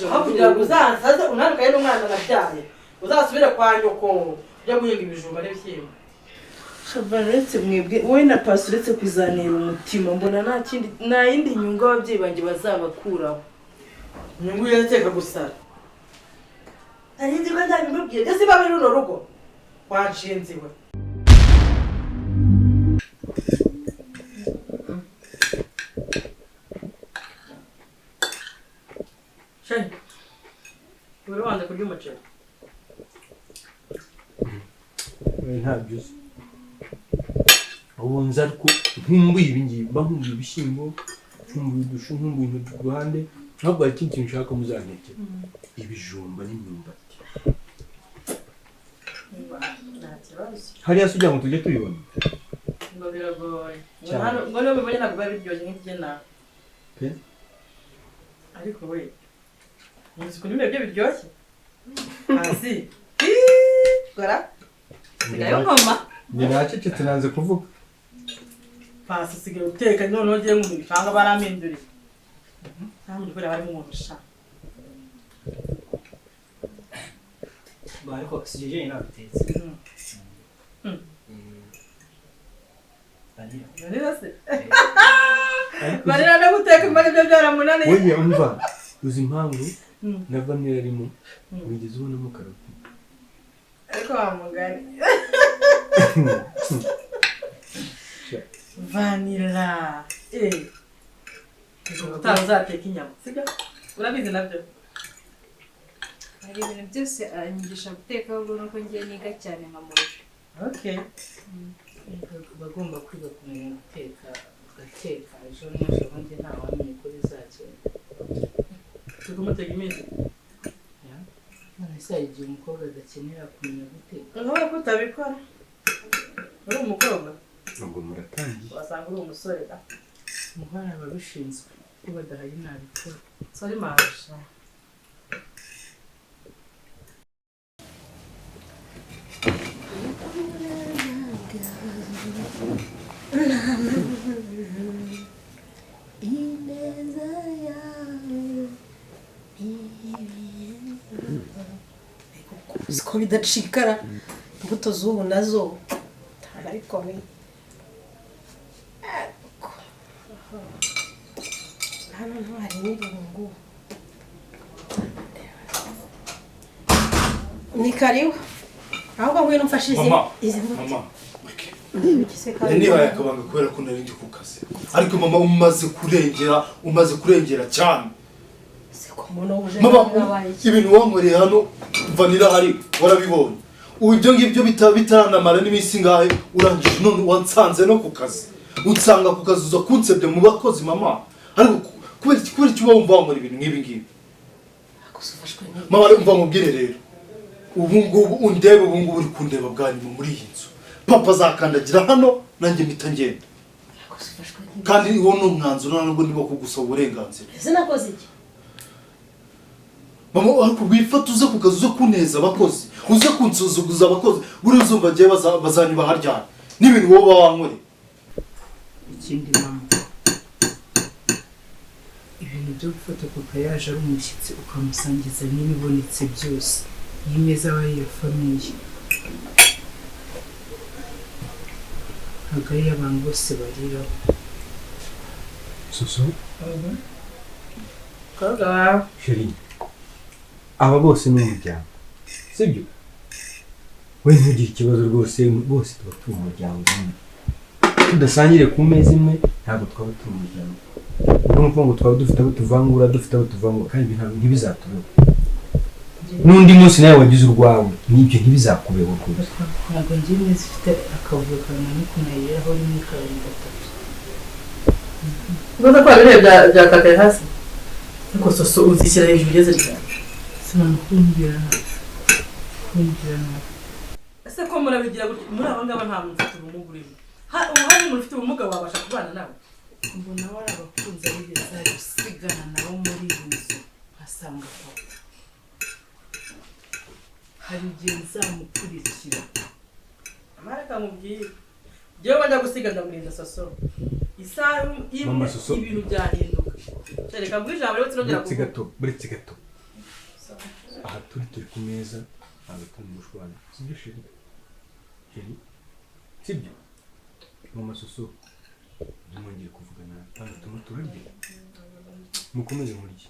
waje kugira ngo uzansaze unarukaye n'umwana nabyaye uzasubire kwa nyoko ujya guhinga ibijumba n'ibishyimbo. Shabaretse mwebwe wowe na Pasi uretse kuzanira umutima mbona nta yindi nyungu ababyeyi banjye bazabakuraho. Inyungu yateka gusara. Nari nzi ko nzabimubwira ese baba runo rugo wanshinziwe. Shani. Uri wanda kurya umuceri. Ntabyo uzi ubu nzi ariko nkumbuye ibingibi mba nkumbuye ibishyimbo nkumbuye udushu nkumbuye intoryi ku ruhande ntabwo hari ikindi kintu ushaka muzanteke ibijumba n'imyumbati hariya se ugira ngo tujye tubibona ngo biragoye ngo niyo bibonye ntabwo biba biryoshye nk'ibyo nawe ariko we muzi ukuntu ibyo biryoshye hasi gora sigaye ngoma ni nacecetse nanze kuvuga Pasi sigaye uteka noneho ugiye mu bishanga baraminduriye ntabwo dukora barimo umuntu ushaka ariko sijeje nabitetse barira no guteka imari byo byaramunaniye oya umva uzi impamvu na vanilla arimo wigeze ubonamo karoti ariko wamugani vanilla utazateka inyama sibyo urabizi nabyo hari ibintu byose anyigisha guteka ahubwo nuko ngiye niga cyane nkamurusha. Okay. Bagomba kwiga kumenya guteka ugateka ejo n'ejo bundi nta wamenye ko bizakera. Tukumutega imizi. None se igihe umukobwa adakenera kumenya guteka nk'aho ko utabikora uri umukobwa ntabwo muratangiye wasanga uri umusore da umuhara ababishinzwe ko badahari nabikora sorry masha Ziko bidacikara imbuto z'ubu nazo ntabikomeye hano ntwari n'ibirungu ni karibu ahubwo ngwino mfashe izi mbuto mama niba yakabanga kubera ko nari ndi ku kazi ariko mama umaze kurengera cyane mama ibintu wankoreye hano vanira hari warabibonye ubu ibyo ngibyo bitaranamara n'iminsi ngahe urangije none wansanze no ku kazi unsanga ku kazi uza kunsebya mu bakozi mama ariko kubera icyo uba wumva wankora ibintu nk'ibi ngibi mama mva mubwire rero ubu ngubu undebe ubu ngubu uri kundeba bwa nyuma muri iyi nzu papa azakandagira hano nanjye mpita ngenda kandi uwo ni umwanzuro ntabwo ndimo kugusaba uburenganzira sinakoze iki mama ariko wifata uze ku kazi uze kuneza abakozi uze kunsuzuguza abakozi buri uzumva agiye bazanyuba haryana n'ibintu wowe wankoreye ikindi mama ibintu byo gufata papa yaje ari umushyitsi ukamusangiza n'ibibonetse byose iyi meza aba ari iya famiye ntabwo ari abantu bose bariraho soso koga wawe sheri aba bose ni umuryango sibyo we ntugire ikibazo rwose bose tuba turi umuryango umwe tudasangire ku meza imwe ntabwo twaba turi umuryango ubwo ni ukuvuga ngo twaba dufite abo tuvangura kandi ntibizatubeho n'undi munsi nawe wagize urwawe n'ibyo ntibizakubeho rwose ntabwo ngiye neza ifite akavuyo kangana no kunayiraho rimwe kabiri gatatu ubaza ko wabiriye bya kakaye hasi ariko soso uzishyira hejuru ugeze cyane sinakumbira ese ko murabigira muri aba ngaba nta muntu ufite ubumuga urimo hari umuntu ufite ubumuga wabasha kubana nawe mbona bari abakunzi bigeze gusigana nabo muri iyi nzu nkasanga papa hari igihe nzamukurikira amareka mubwire jewe wajya gusiga ndamurinda soso isaha imwe ibintu byahinduka reka mbwije ijambo rero turongera buretse gato aha turi ku meza ntabwo turi mu mushwana sibyo sheri sheri sibyo mu masusu ntimwongere kuvugana hano turarya mukomeze murye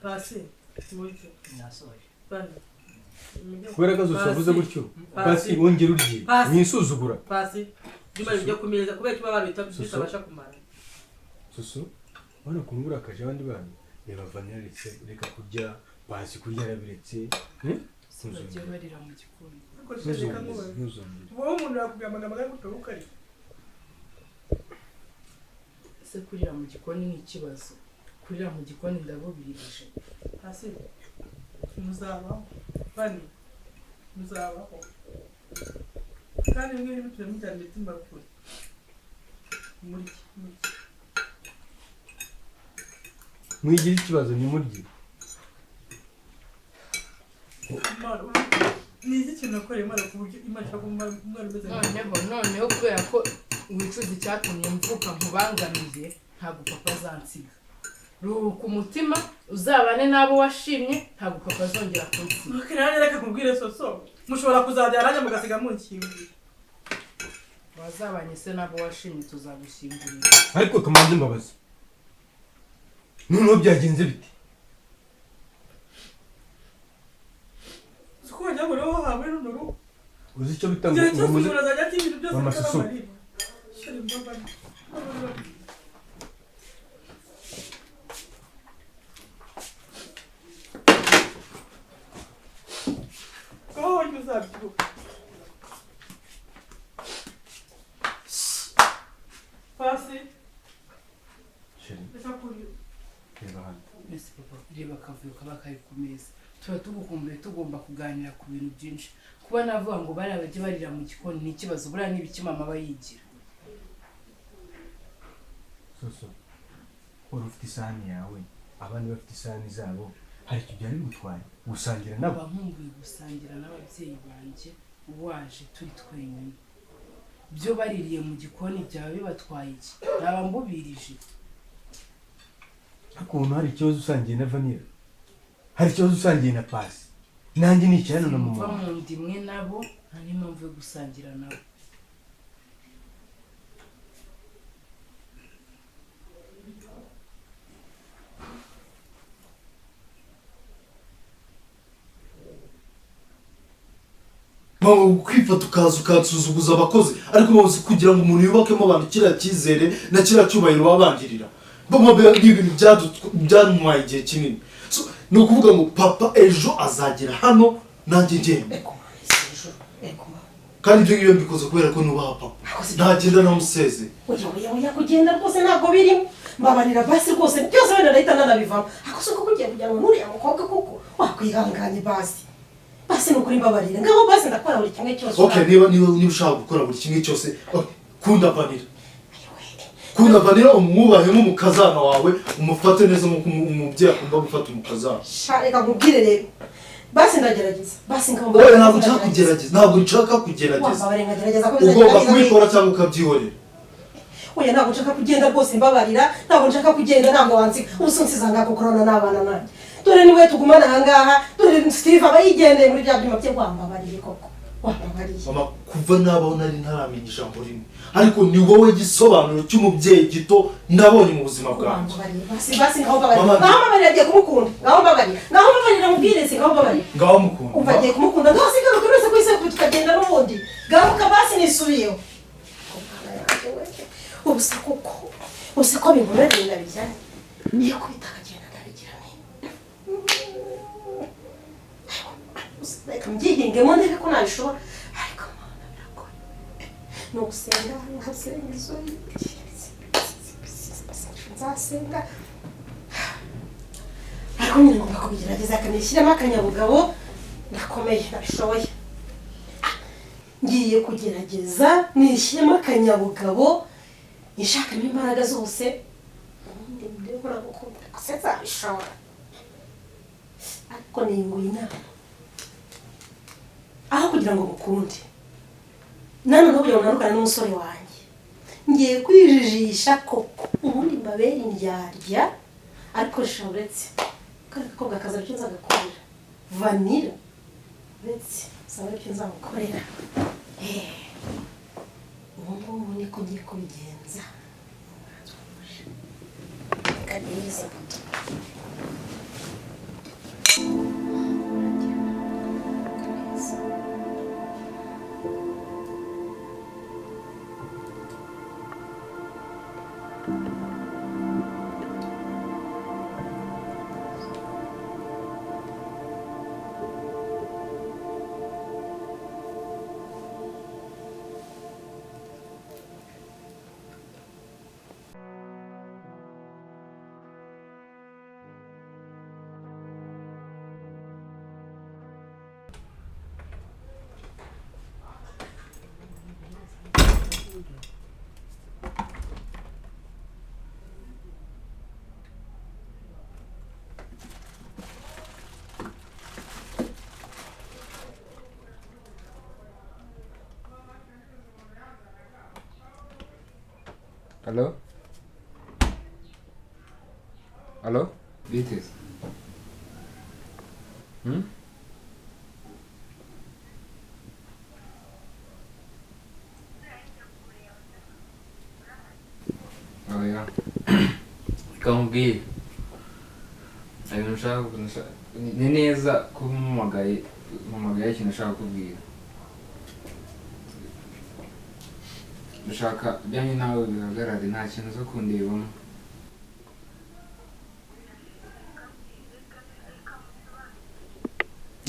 Pasi murye nasoje bana kubera ko usavuze gutyo Pasi wongere urye nisuzugura Pasi nyuma yo kumeza kubera kiba babita bitabasha kumara susu bana kungura akaje abandi bana reba vanilla reka kurya Pasi kurya yarabiretse bajya barira mu gikoni ntuzongere wowe umuntu yakubwira amagambo ari gutoruka ari ese kurira mu gikoni ni ikibazo kurira mu gikoni ndabubirije Pasi muzabaho bani muzabaho kandi mwiri bitwe mutane mitima kure muri mwigira ikibazo ni murye ni iki kintu nakoreye imana ku buryo imana ishaka umwana umeze noneho kubera ko wicuza icyatumye mvuka nkubangamiye ntabwo papa azansiga ruhuka umutima uzabane n'abo washimye ntabwo papa azongera kunsiga nanjye reka kubwire soso mushobora kuzajya nanjye mugasiga munshyinguye wazabanye se n'abo washimye tuzagushyingurira ariko kamanze imbabazi noneho byagenze bite uko wajya ngo niho hawe runo rugo uzi icyo bita igihe cyose ngo umuntu azajya ati ibintu byose amasusu aho wajya uzabyibuka Pasi sheri reka kurira reba hano mbese papa reba akavuyo kaba kari ku meza tuba tugukumbuye tugomba kuganira ku bintu byinshi kuba navuga ngo bariya bajye barira mu gikoni ni ikibazo buriya n'ibiki mama aba yigira soso wari ufite isahani yawe abandi bafite isahani zabo hari icyo byari bigutwaye gusangira nabo nkaba nkumbuye gusangira n'ababyeyi banjye waje turi twenyine byo baririye mu gikoni byaba bibatwaye iki naba mbubirije ariko ubu hari ikibazo usangiye na vanilla hari ikibazo usangiye na Pasi nanjye nicarana na mama mva mu nda imwe nabo nta n'impamvu yo gusangira nabo kwifata ukaza ukasuzuguza abakozi ariko muzi kugira ngo umuntu yubakemo abantu kiriya cyizere na kiriya cyubahiro babangirira n'ibintu byantwaye igihe kinini ni ukuvuga ngo papa ejo azagera hano nanjye ngenda kandi ibyo ngibyo mbikoze kubera ko nubaha papa ntagenda namuseze oya kugenda rwose ntabwo birimo mbabarira basi rwose byose wenda ndahita nanabivamo ariko si uko kugiye kugira ngo nuriya mukobwa kuko wakwihanganye basi basi ni ukuri mbabarira ngaho basi ndakora buri kimwe cyose niba ushaka gukora buri kimwe cyose kunda vanira umwubahe nk'umukazana wawe umufate neza nk'uko umubyeyi akunda gufata umukazana reka nkubwire rero basi ndagerageza basi wowe ntabwo nshaka kugerageza ugomba kubikora cyangwa ukabyihorera oya ntabwo nshaka kugenda rwose mbabarira ntabwo nshaka kugenda ntabwo wansiga ubusunsi zanga gukorana n'abana nanjye dore niwe tugumana ahangaha dore Steve aba yigendeye muri bya byuma bye wambabariye koko wambabariye mama kuva nabaho nari ntaramenya ijambo rimwe ariko ni wowe gisobanuro cy'umubyeyi gito nabonye mu buzima bwanjye basi ngaho mbabarira agiye kumukunda ngaho mbabarira mubwirese ngaho mbabarira ngaho mukunda umva agiye kumukunda ngaho sigaruka wese ku isoko tukagenda n'ubundi garuka basi nisubiyeho ubusa koko uzi ko binkorera ndabijyanye niyo kubita akagenda ndabigira reka mbyihingemo ndebe ko nabishobora ariko mana birakora ni ugusenga nkasenga izo nzasenga ariko nyine ngomba kubigerageza akanishyiramo akanyabugabo ndakomeye ndabishoboye ngiye kugerageza nishyiremo akanyabugabo nishakamo imbaraga zose ubundi ndebura gukunda gusa nzabishobora ariko ninguye inama aho kugira ngo mukunde nano kugira ngo narukane n'umusore wanjye ngiye kwijijisha koko ubundi mbabere indyarya ariko sha uretse kari gakobwa kaza aricyo nzagakorera vanira ndetse saba aricyo nzamukorera ubu ngubu niko ngiye kubigenza neza Halo? Halo? Bitis? Oh ya. Kamubwire. Ayo nshaka ni neza kuba umumagaye ikintu nashaka kubwira. Ndashaka bijyanye nawe bihagarare nta kintu zo kundebamo.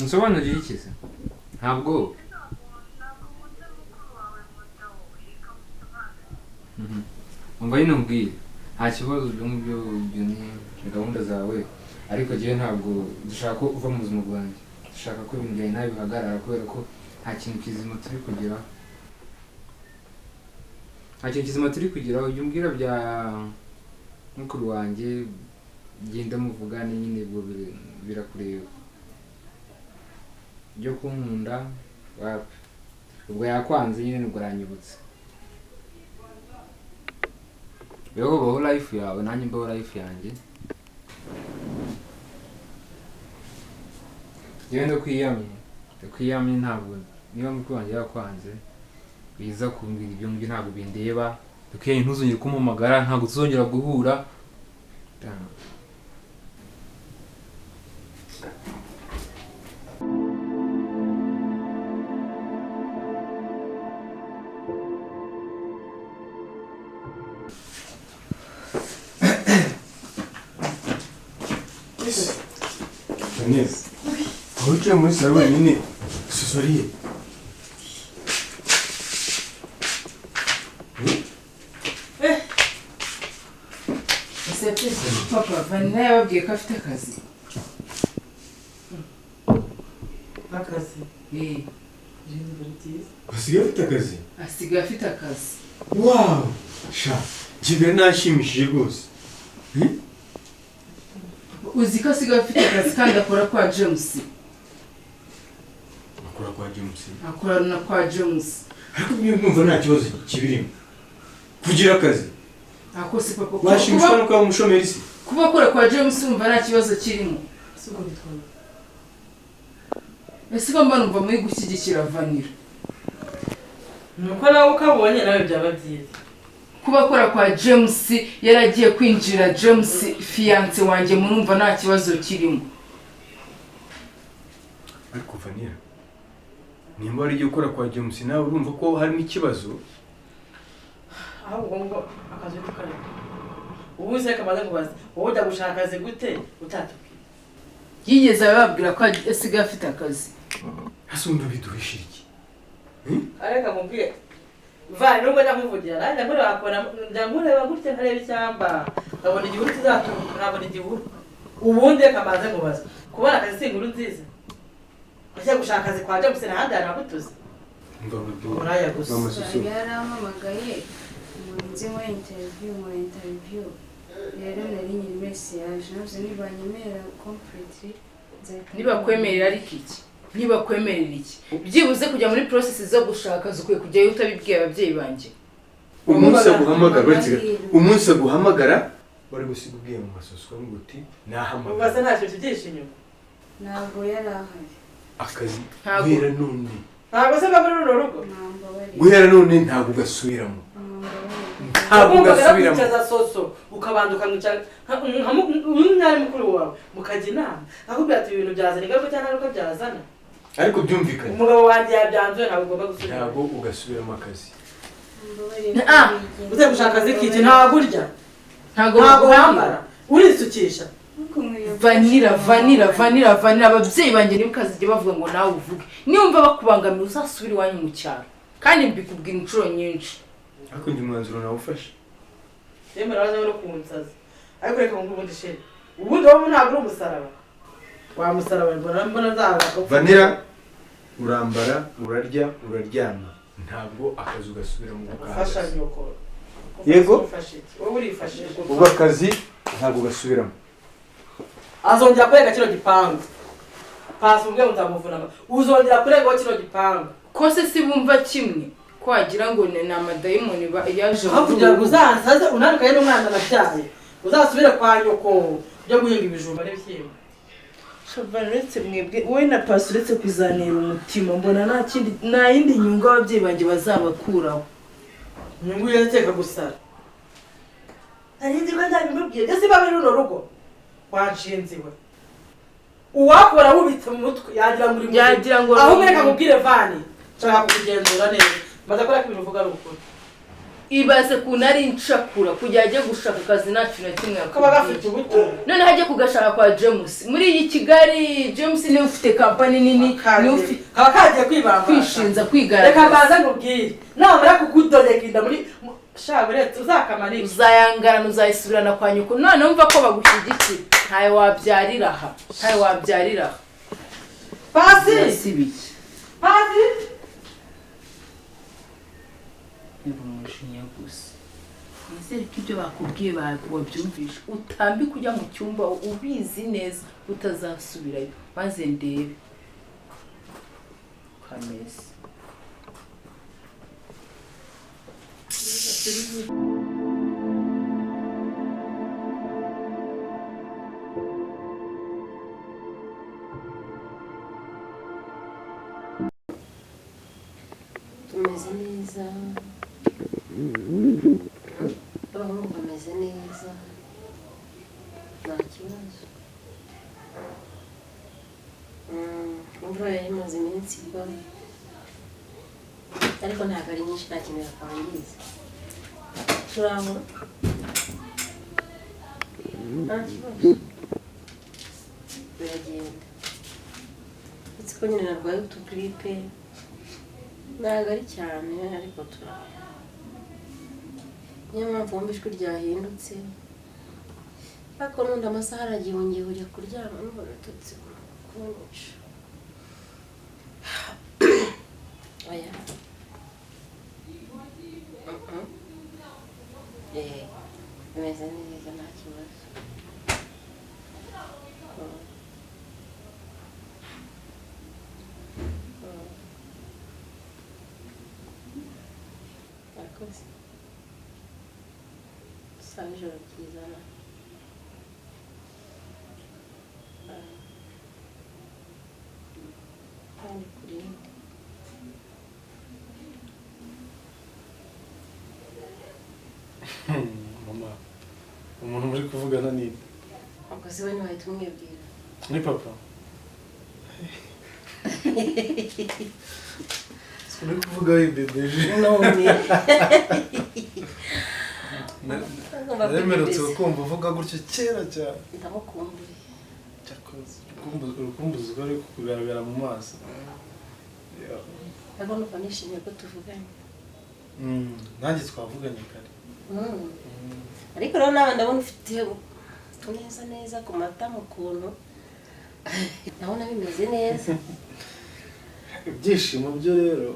Nsobanurire iki se? Ntabwo umva nyine umbwire nta kibazo ibyo ngibyo ni gahunda zawe ariko jyewe ntabwo dushaka ko uva mu buzima bwanjye dushaka ko ibintu byawe nawe bihagarara kubera ko nta kintu kizima turi kugeraho ujya umbwira bya mukuru wanjye genda muvugane nyine ubwo birakureba byo kunkunda wapi ubwo yakwanze nyine nubwo aranyibutse Yogo baho life yawe nanjye mbaho life yanjye. Yewe ndakwiyamye ntabwo niba mukuru wanjye yakwanze biza kumbwira ibyo ngibyo ntabwo bindeba. Dukeneye ntuzongere kumumagara ntabwo tuzongera guhura. Neza. Aho uciye muri salo wenyine susoriye. Ese papa Vanilla yababwiye ko afite akazi. Akazi? Asigaye afite akazi? Asigaye afite akazi. Wow! Sha, Jibe nashimishije rwose. Uzi ko asigaye afite akazi kandi akora kwa James. Akora kwa James? Akorana kwa James. Ariko niyo numva nta kibazo kibirimo. Kugira akazi. Ako si papa. Washimishwa no kuba umushomeri se? Kuba akora kwa James umva nta kibazo kirimo. Siko bitwara. Ese ko mba numva muri gushyigikira Vanilla. Nuko nawe ukabonye nawe byaba byiza. Kuba akora kwa James yaragiye kwinjira James fiance wanjye murumva nta kibazo kirimo. Ariko Vanilla, nimba ari gukora kwa James nawe urumva ko harimo ikibazo? Ahubwo ngo akazi tukare. Ubu se kamaze kubaza, wowe ujya gushaka akazi gute utatubwiye? Yigeze ababwira ko asigaye afite akazi. Hasi umva biduhishira iki? Areka mubwiye Vale nubwo ndamuvugira nanjye muri wakora ndamureba gutya nkareba ishyamba nkabona igihuru kizatunga nkabona igihuru ubundi kamaze kubaza kubona akazi si inkuru nziza ajya gushaka akazi kwa James n'ahandi hantu habutuze Umva bidu. uraya gusa yarampamagaye umunsi muri interview rero nari nyiri message navuze nibanyemera completely Niba kwemerera ariko iki? Niba kwemerera iki? Byibuze kujya muri process zo gushaka zukwiye kujyayo utabibwiye ababyeyi banjye. Umunsi aguhamagara wari gusiga ubwiye mu masoso ngo uti nahamagara ubasa ntacyo tugisha inyuma ntabwo yari ahari akazi Ntabwo. guhera none ntabwo se mba muri runo rugo ntambabarira guhera none ntabwo ugasubiramo ntabwo wumvaga ugasubiramo yakwicaza soso ukabanza ukamwicara umwari mukuru wawe mukajya inama akubwira ati ibintu byazana ingaruka cyangwa ingaruka byazana ariko byumvikane umugabo wanjye yabyanzuye ntabwo ugomba gusubira ntabwo ugasubiramo akazi uze gushaka akazi k'iki ntabwo urya ntabwo ntabwo wambara urisukisha vanira ababyeyi banjye niba ukazijya bavuga ngo nawe uvuge niwumva bakubangamiye uzasubira iwanyu mu cyaro kandi mbikubwira inshuro nyinshi ariko njye umwanzuro nawufashe yewe murabaza no kunsaza ariko reka ngo ubundi sheri ubundi wowe ntabwo uri umusaraba wa musaraba mbona nzaba vanira urambara urarya uraryama ntabwo akazi ugasubiramo ufasha nyoko Yego. wowe urifashije ubwo akazi ntabwo ugasubiramo azongera kurega kino gipangu pasi ubwe nzamuvunama uzongera kurega kino gipangu kose si bumva kimwe ko wagira ngo ni amadayimoni yaje aho kugira ngo uzasaze unanukanye n'umwana nabyaye uzasubire kwa nyoko ujya guhinga ibijumba n'ibishyimbo shabana uretse mwebwe wowe na pasi uretse kuzanira umutima mbona nta yindi nyungu ababyeyi banjye bazabakuraho inyungu yateka gusara ntarinzi ko nzabimubwiye byose biba muri runo rugo wanshinziwe uwakora wubitse mu mutwe yagira ngo uri muzima yagira ngo aho mwereka mubwire vani nshaka kugenzura neza maze akora ko ibintu uvuga ari ukuri ibaze kuntu ari incakura kugira ajye gushaka akazi nta kintu na kimwe kaba gafite ubuto noneho ajye kugashaka kwa James muri iyi Kigali James niwe ufite kampani nini niwe ufite kaba kagiye kwibamba kwishinza reka kwigaragaza mbaze nkubwire namara kukudodeka inda muri sha buretse uzakamarira uzayangarana uzayisubirana kwa nyoko none wumva ko bagushyigikira ntawe wabyarira aha pasi sibiki pasi umujinya gusa nizere ko ibyo bakubwiye wabyumvishe utambike ujya mu cyumba ubizi neza utazasubirayo maze ndebe kameze tumeze neza abahungu bameze neza nta kibazo imvura yari imaze iminsi igwa ariko ntabwo ari nyinshi nta kintu yakwangiza turaho nta kibazo biragenda uretse ko nyine narwaye utugiripe ntabwo ari cyane ariko turaho niyo mpamvu wumva ijwi ryahindutse ariko n'undi amasaha aragiye wongeye ujya kuryama n'ubona ututse kunyica oya bimeze neza nta kibazo murakoze sawa ijoro ryiza kandi kurinde mama umuntu muri kuvugana ni ubwo se we ntiwahita umwibwira ni papa uri kuvuga wibedeje none naremerutse kumva uvuga gutyo kera cyane ndamukumbuye cyakoze urukumbuzi rwari kugaragara mu maso ariko numva nishimiye ko tuvuganye nanjye twavuganye kare ariko rero nawe ndabona ufite neza neza ku matama ukuntu ndabona bimeze neza ibyishimo byo rero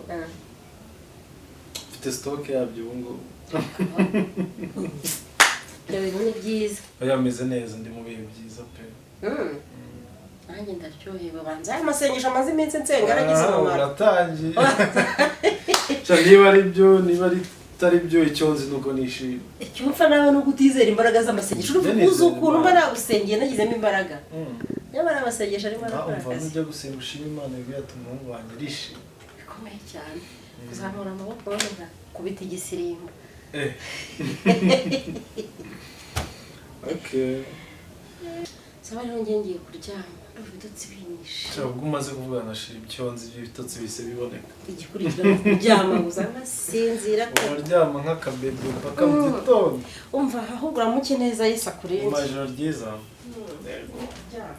mfite sitoke yabyo ubu ngubu ibyo bintu ni byiza oya meze neza ndi mu bihe byiza pe nanjye ndaryohewe babanza aya masengesho amaze iminsi nsenga aragize umumaro uratangiye niba ari byo niba ari bitari byo icyo nzi nuko nishimye. icyo mpfa nawe no kutizera imbaraga z'amasengesho uzi ukuntu mba nagusengeye nagizemo imbaraga nyamara amasengesho arimo arakora umva akazi nujya gusenga ushima Imana bigatuma umuhungu wanjye arishima. bikomeye cyane kuzamura amaboko wenda kubita igisirimba Okay. saba rero ngiye kuryama ndumva ibitotsi binyishe Ubwo umaze kuvugana na shiri icyo nzi ibitotsi bise biboneka. igikurikira kuryama gusa amasinzira Uryama nk'akabebe paka mu gitondo. umva ahubwo uramuke neza Yesu akurinde Amajoro ryiza. Ryama.